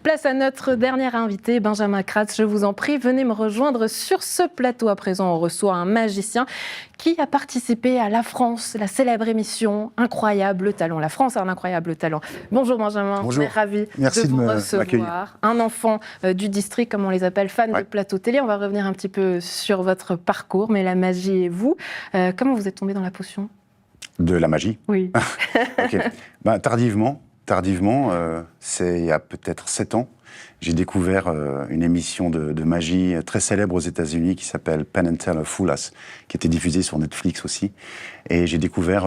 Place à notre dernier invité, Benjamin Kratz. Je vous en prie, venez me rejoindre sur ce plateau. À présent, on reçoit un magicien qui a participé à La France, la célèbre émission Incroyable Talent. La France a un incroyable talent. Bonjour Benjamin, bonjour. On est ravis Merci de vous m'accueillir. recevoir. Un enfant du district, comme on les appelle, fan de plateau télé. On va revenir un petit peu sur votre parcours, mais la magie et vous. Comment vous êtes tombé dans la potion ? De la magie ? Oui. Ok. Tardivement, c'est il y a peut-être 7 ans, j'ai découvert une émission de magie très célèbre aux États-Unis qui s'appelle Penn and Teller Fool Us, qui était diffusée sur Netflix aussi. Et j'ai découvert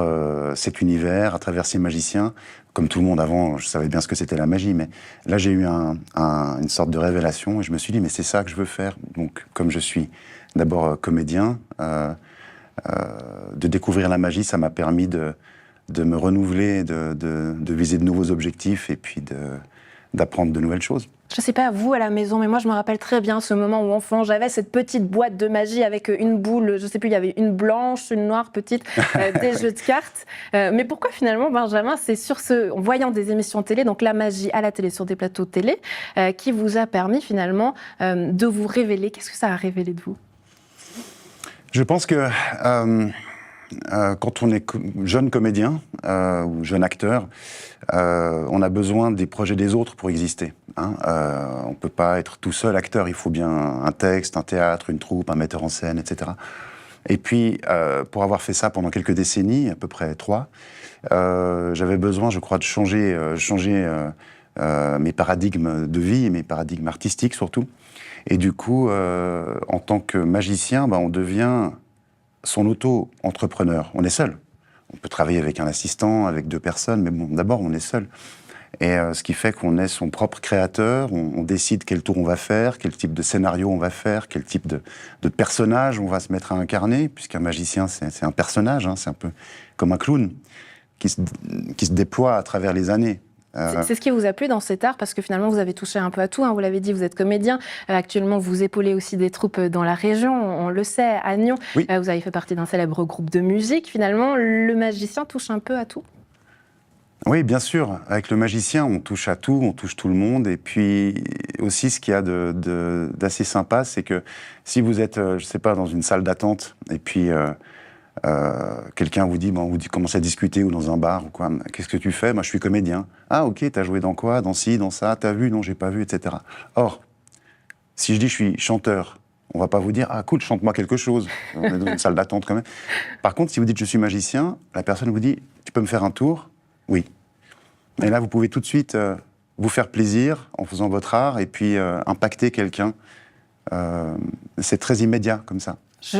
cet univers à travers ces magiciens. Comme tout le monde avant, je savais bien ce que c'était la magie, mais là j'ai eu une sorte de révélation et je me suis dit, mais c'est ça que je veux faire. Donc, comme je suis d'abord comédien, de découvrir la magie, ça m'a permis de me renouveler, de viser de nouveaux objectifs et puis d'apprendre de nouvelles choses. Je ne sais pas vous à la maison, mais moi je me rappelle très bien ce moment où enfant, j'avais cette petite boîte de magie avec une boule, je ne sais plus, il y avait une blanche, une noire petite, des jeux de cartes. Mais pourquoi finalement, Benjamin, c'est en voyant des émissions télé, donc la magie à la télé, sur des plateaux télé, qui vous a permis finalement de vous révéler? Qu'est-ce que ça a révélé de vous? Je pense que quand on est jeune comédien ou jeune acteur, on a besoin des projets des autres pour exister. On ne peut pas être tout seul acteur, il faut bien un texte, un théâtre, une troupe, un metteur en scène, etc. Et puis, pour avoir fait ça pendant quelques décennies, à peu près 3, j'avais besoin, je crois, de changer mes paradigmes de vie et mes paradigmes artistiques surtout. Et du coup, en tant que magicien, on devient son auto-entrepreneur. On est seul. On peut travailler avec un assistant, avec 2 personnes, mais bon, d'abord, on est seul. Et ce qui fait qu'on est son propre créateur, on décide quel tour on va faire, quel type de scénario on va faire, quel type de personnage on va se mettre à incarner, puisqu'un magicien, c'est un personnage, c'est un peu comme un clown qui se déploie à travers les années. C'est ce qui vous a plu dans cet art, parce que finalement vous avez touché un peu à tout, vous l'avez dit, vous êtes comédien, actuellement vous épaulez aussi des troupes dans la région, on le sait, à Nyon, oui. Vous avez fait partie d'un célèbre groupe de musique, finalement le magicien touche un peu à tout? Oui, bien sûr, avec le magicien on touche à tout, on touche tout le monde, et puis aussi ce qu'il y a d'assez sympa, c'est que si vous êtes, je sais pas, dans une salle d'attente, et puis quelqu'un vous dit, vous commencez à discuter ou dans un bar ou quoi. Qu'est-ce que tu fais? Moi, je suis comédien. Ah, ok, t'as joué dans quoi? Dans ci, dans ça. T'as vu? Non, j'ai pas vu, etc. Or, si je dis je suis chanteur, on va pas vous dire ah cool, chante-moi quelque chose. On est dans une salle d'attente quand même. Par contre, si vous dites je suis magicien, la personne vous dit tu peux me faire un tour? Oui. Et là, vous pouvez tout de suite vous faire plaisir en faisant votre art et puis impacter quelqu'un. C'est très immédiat comme ça.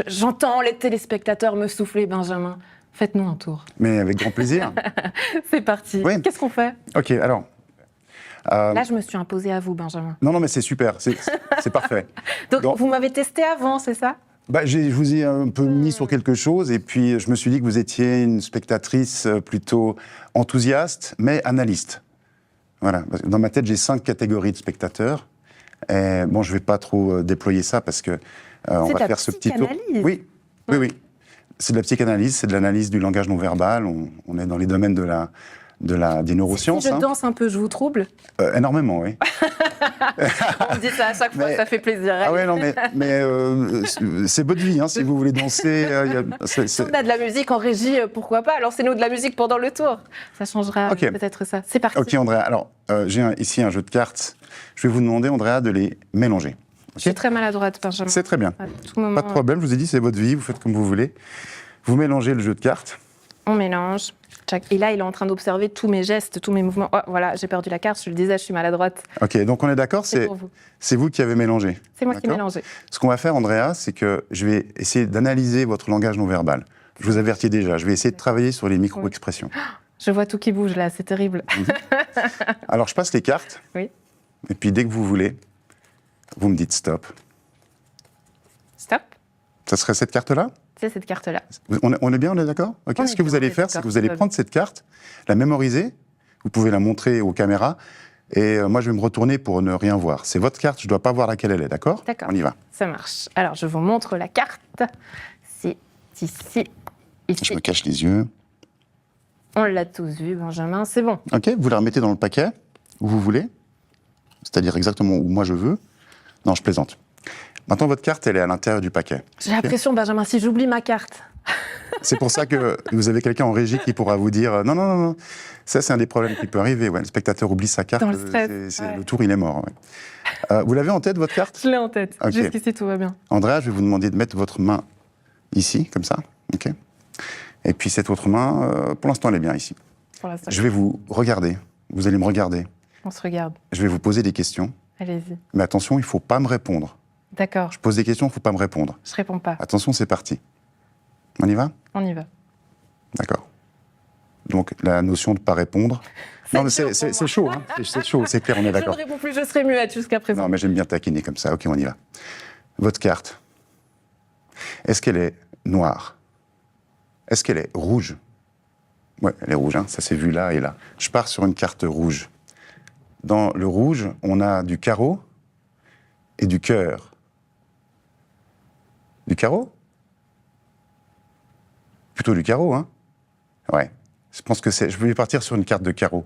J'entends les téléspectateurs me souffler, Benjamin. Faites-nous un tour. Mais avec grand plaisir. C'est parti. Oui. Qu'est-ce qu'on fait? Ok, alors... Là, je me suis imposée à vous, Benjamin. Non, mais c'est super, c'est parfait. Donc, vous m'avez testé avant, c'est ça? Je vous ai un peu mis sur quelque chose, et puis je me suis dit que vous étiez une spectatrice plutôt enthousiaste, mais analyste. Voilà. Dans ma tête, j'ai 5 catégories de spectateurs. Et bon, je ne vais pas trop déployer ça, parce que on va faire ce petit tour. Oui. C'est de la psychanalyse, c'est de l'analyse du langage non verbal. On est dans les domaines des neurosciences. Si je danse un peu, je vous trouble? Énormément, oui. On me dit ça à chaque fois, ça fait plaisir. Ah ouais, non, mais c'est votre vie, si vous voulez danser. Si on a de la musique en régie, pourquoi pas? Lancez-nous de la musique pendant le tour. Ça changera peut-être ça. C'est parti. Ok, Andrea. Alors, j'ai ici un jeu de cartes. Je vais vous demander, Andrea, de les mélanger. Je suis très maladroite, Benjamin. C'est très bien. Pas de problème, je vous ai dit, c'est votre vie, vous faites comme vous voulez. Vous mélangez le jeu de cartes. On mélange. Et là, il est en train d'observer tous mes gestes, tous mes mouvements. Oh, voilà, j'ai perdu la carte, je le disais, je suis maladroite. Ok, donc on est d'accord, c'est vous qui avez mélangé. C'est moi qui ai mélangé. Ce qu'on va faire, Andrea, c'est que je vais essayer d'analyser votre langage non verbal. Je vous avertis déjà, je vais essayer de travailler sur les micro-expressions. Je vois tout qui bouge là, c'est terrible. Alors, je passe les cartes. Oui. Et puis, dès que vous voulez, vous me dites stop. Stop. Ça serait cette carte-là? C'est cette carte-là. On est bien, on est d'accord? Ce que vous allez faire, c'est que vous allez prendre cette carte, la mémoriser, vous pouvez la montrer aux caméras, et moi je vais me retourner pour ne rien voir. C'est votre carte, je ne dois pas voir laquelle elle est, d'accord? D'accord. On y va. Ça marche. Alors je vous montre la carte. C'est ici. Je me cache les yeux. On l'a tous vu, Benjamin, c'est bon. Ok, vous la remettez dans le paquet, où vous voulez. c'est-à-dire exactement où moi je veux. Non, je plaisante. Maintenant, votre carte, elle est à l'intérieur du paquet. J'ai l'impression, Benjamin, si j'oublie ma carte. C'est pour ça que vous avez quelqu'un en régie qui pourra vous dire non, non, non, non. Ça, c'est un des problèmes qui peut arriver. Ouais. Le spectateur oublie sa carte. Dans le stress, Le tour, il est mort. Ouais. Vous l'avez en tête, votre carte? Je l'ai en tête. Okay. Jusqu'ici, tout va bien. Andrea, je vais vous demander de mettre votre main ici, comme ça. Okay. Et puis cette autre main, pour l'instant, elle est bien ici. Je vais vous regarder. Vous allez me regarder. On se regarde. Je vais vous poser des questions. Allez-y. Mais attention, il ne faut pas me répondre. D'accord. Je pose des questions, il ne faut pas me répondre. Je réponds pas. Attention, c'est parti. On y va? On y va. D'accord. Donc, la notion de ne pas répondre... Non, mais c'est chaud, hein. C'est chaud, c'est clair, on est d'accord. Je ne réponds plus, je serai muette jusqu'à présent. Non, mais j'aime bien taquiner comme ça. Ok, on y va. Votre carte, est-ce qu'elle est noire? Est-ce qu'elle est rouge? Ouais, elle est rouge, hein. Ça s'est vu là et là. Je pars sur une carte rouge. Dans le rouge, on a du carreau et du cœur. Du carreau? Plutôt du carreau, hein? Ouais. Je pense que c'est... Je vais partir sur une carte de carreau.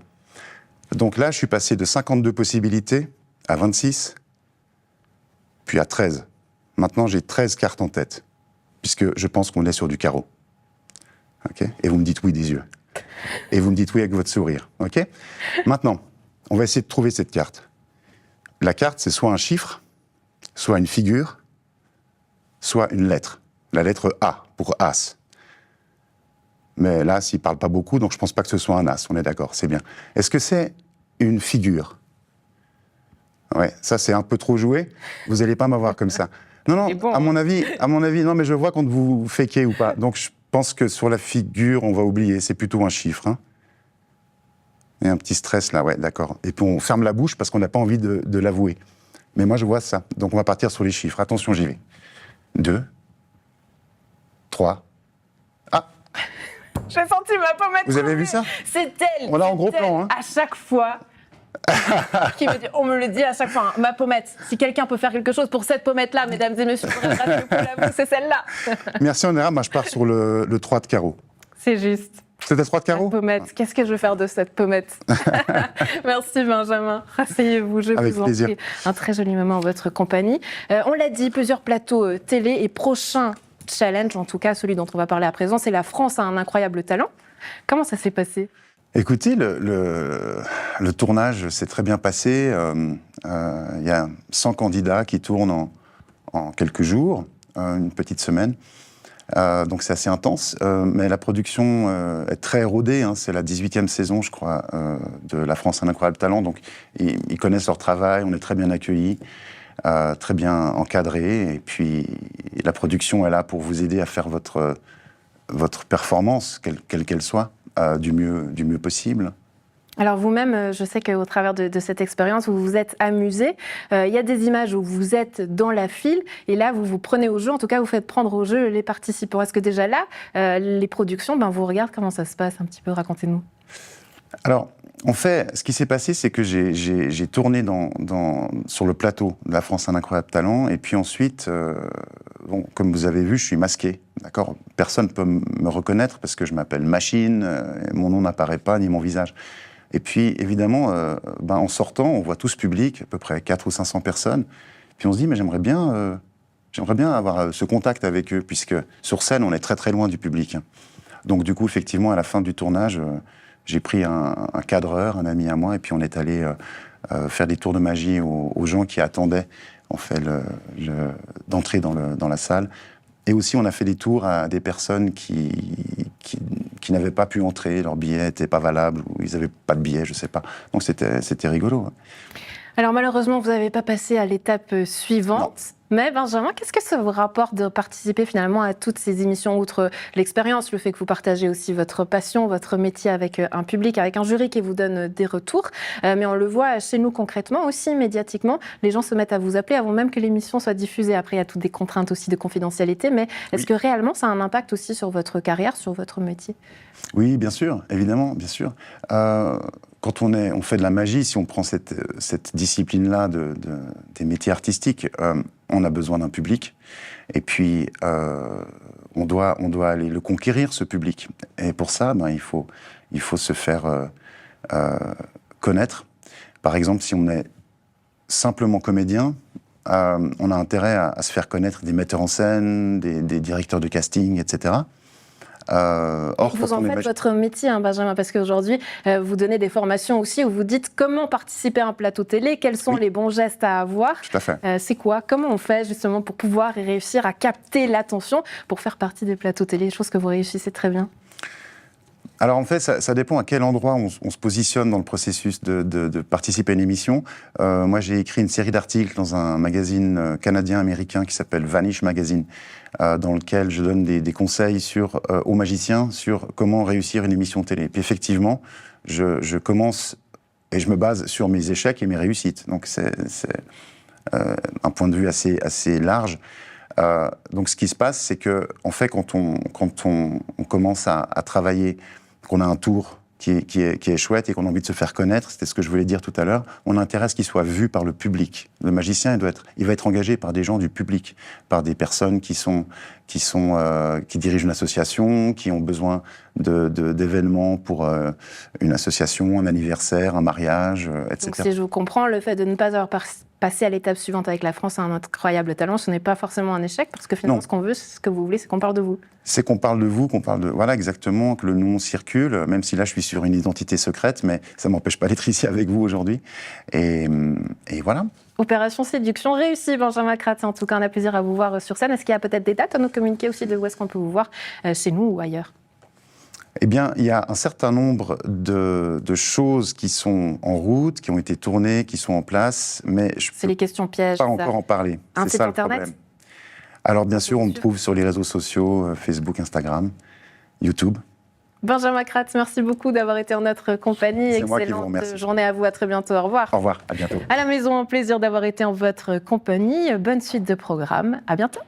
Donc là, je suis passé de 52 possibilités à 26, puis à 13. Maintenant, j'ai 13 cartes en tête, puisque je pense qu'on est sur du carreau. OK? Et vous me dites oui des yeux. Et vous me dites oui avec votre sourire. OK? Maintenant, on va essayer de trouver cette carte. La carte, c'est soit un chiffre, soit une figure, soit une lettre. La lettre A, pour As. Mais là, il ne parle pas beaucoup, donc je ne pense pas que ce soit un as, on est d'accord, c'est bien. Est-ce que c'est une figure? Ouais, ça c'est un peu trop joué, vous n'allez pas m'avoir comme ça. Non, non, bon. à mon avis, non, mais je vois quand vous fakez ou pas. Donc je pense que sur la figure, on va oublier, c'est plutôt un chiffre. Hein. Il y a un petit stress là, ouais, d'accord. Et puis on ferme la bouche parce qu'on n'a pas envie de l'avouer. Mais moi je vois ça, donc on va partir sur les chiffres. Attention, j'y vais. 2, 3... J'ai senti ma pommette. Vous avez vu ça? C'est elle. On l'a en gros plan. Hein. À chaque fois. On me le dit à chaque fois. Hein, ma pommette. Si quelqu'un peut faire quelque chose pour cette pommette-là, mesdames et messieurs, c'est celle-là. Merci Andrea. Moi, je pars sur le 3 de carreau. C'est juste. C'est le 3 de carreau? Pommette. Qu'est-ce que je vais faire de cette pommette? Merci Benjamin. Rasseyez-vous, je Avec vous en plaisir. prie. Un très joli moment en votre compagnie. On l'a dit, plusieurs plateaux télé et prochains challenge, en tout cas celui dont on va parler à présent, c'est la France a un incroyable talent. Comment ça s'est passé? Écoutez, le tournage s'est très bien passé. Il y a 100 candidats qui tournent en quelques jours, une petite semaine. Donc c'est assez intense. Mais la production est très rodée. Hein. C'est la 18e saison, je crois, de La France a un incroyable talent. Donc ils connaissent leur travail, on est très bien accueillis. Très bien encadré, et puis la production est là pour vous aider à faire votre performance, quelle qu'elle soit, du mieux possible. Alors vous-même, je sais qu'au travers de cette expérience, vous vous êtes amusé. Il y a des images où vous êtes dans la file, et là, vous vous prenez au jeu, en tout cas, vous faites prendre au jeu les participants. Est-ce que déjà là, les productions, vous regardez comment ça se passe un petit peu? Racontez-nous. Alors, en fait, ce qui s'est passé, c'est que j'ai tourné sur le plateau de La France a un incroyable talent, et puis ensuite, comme vous avez vu, je suis masqué, d'accord? Personne ne peut me reconnaître parce que je m'appelle Machine, mon nom n'apparaît pas, ni mon visage. Et puis, évidemment, en sortant, on voit tout ce public, à peu près 400 ou 500 personnes, puis on se dit, mais j'aimerais bien avoir ce contact avec eux, puisque sur scène, on est très très loin du public. Donc du coup, effectivement, à la fin du tournage, j'ai pris un cadreur, un ami à moi, et puis on est allé faire des tours de magie aux gens qui attendaient en fait d'entrer dans la salle. Et aussi, on a fait des tours à des personnes qui n'avaient pas pu entrer, leur billet n'était pas valable, ou ils n'avaient pas de billet, je ne sais pas. Donc c'était rigolo. Alors malheureusement, vous n'avez pas passé à l'étape suivante. Non. Mais Benjamin, qu'est-ce que ça vous rapporte de participer finalement à toutes ces émissions, outre l'expérience, le fait que vous partagez aussi votre passion, votre métier avec un public, avec un jury qui vous donne des retours. Mais on le voit chez nous concrètement aussi, médiatiquement. Les gens se mettent à vous appeler avant même que l'émission soit diffusée. Après, il y a toutes des contraintes aussi de confidentialité. Mais est-ce que réellement ça a un impact aussi sur votre carrière, sur votre métier? Oui, bien sûr, évidemment, bien sûr. Quand on fait de la magie, si on prend cette discipline-là des métiers artistiques, on a besoin d'un public. Et puis, on doit aller le conquérir, ce public. Et pour ça, il faut se faire connaître. Par exemple, si on est simplement comédien, on a intérêt à se faire connaître des metteurs en scène, des directeurs de casting, etc. Vous en faites votre métier, hein, Benjamin, parce qu'aujourd'hui, vous donnez des formations aussi où vous dites comment participer à un plateau télé, quels sont les bons gestes à avoir. Tout à fait. C'est quoi? Comment on fait justement pour pouvoir et réussir à capter l'attention pour faire partie des plateaux télé, chose que vous réussissez très bien? Alors en fait, ça dépend à quel endroit on se positionne dans le processus de participer à une émission. Moi, j'ai écrit une série d'articles dans un magazine canadien-américain qui s'appelle Vanish Magazine, dans lequel je donne des conseils aux magiciens sur comment réussir une émission télé. Et puis effectivement, je commence et je me base sur mes échecs et mes réussites. Donc c'est un point de vue assez large. Donc ce qui se passe, c'est que en fait, quand on commence à travailler, qu'on a un tour qui est chouette et qu'on a envie de se faire connaître, c'était ce que je voulais dire tout à l'heure, on a intérêt à ce qu'il soit vu par le public. Le magicien, il va être engagé par des gens du public, par des personnes qui dirigent une association, qui ont besoin d'événements pour une association, un anniversaire, un mariage, etc. Donc si je vous comprends, le fait de ne pas avoir passé à l'étape suivante avec la France a un incroyable talent, ce n'est pas forcément un échec, parce que finalement, ce qu'on veut, ce que vous voulez, c'est qu'on parle de vous. C'est qu'on parle de vous, voilà, exactement, que le nom circule, même si là, je suis sur une identité secrète, mais ça ne m'empêche pas d'être ici avec vous aujourd'hui. Et voilà. Opération séduction réussie, Benjamin Kratz. En tout cas, on a plaisir à vous voir sur scène. Est-ce qu'il y a peut-être des dates à nous communiquer aussi de où est-ce qu'on peut vous voir, chez nous ou ailleurs? Eh bien, il y a un certain nombre de choses qui sont en route, qui ont été tournées, qui sont en place, mais je C'est les questions pièges. peux pas encore en parler. Un C'est site ça le internet? problème. Alors, bien sûr, on me trouve sur les réseaux sociaux, Facebook, Instagram, YouTube. Benjamin Kratz, merci beaucoup d'avoir été en notre compagnie. C'est moi qui vous Excellente remercie. journée à vous, à très bientôt, au revoir. Au revoir, à bientôt. À la maison, un plaisir d'avoir été en votre compagnie. Bonne suite de programme, à bientôt.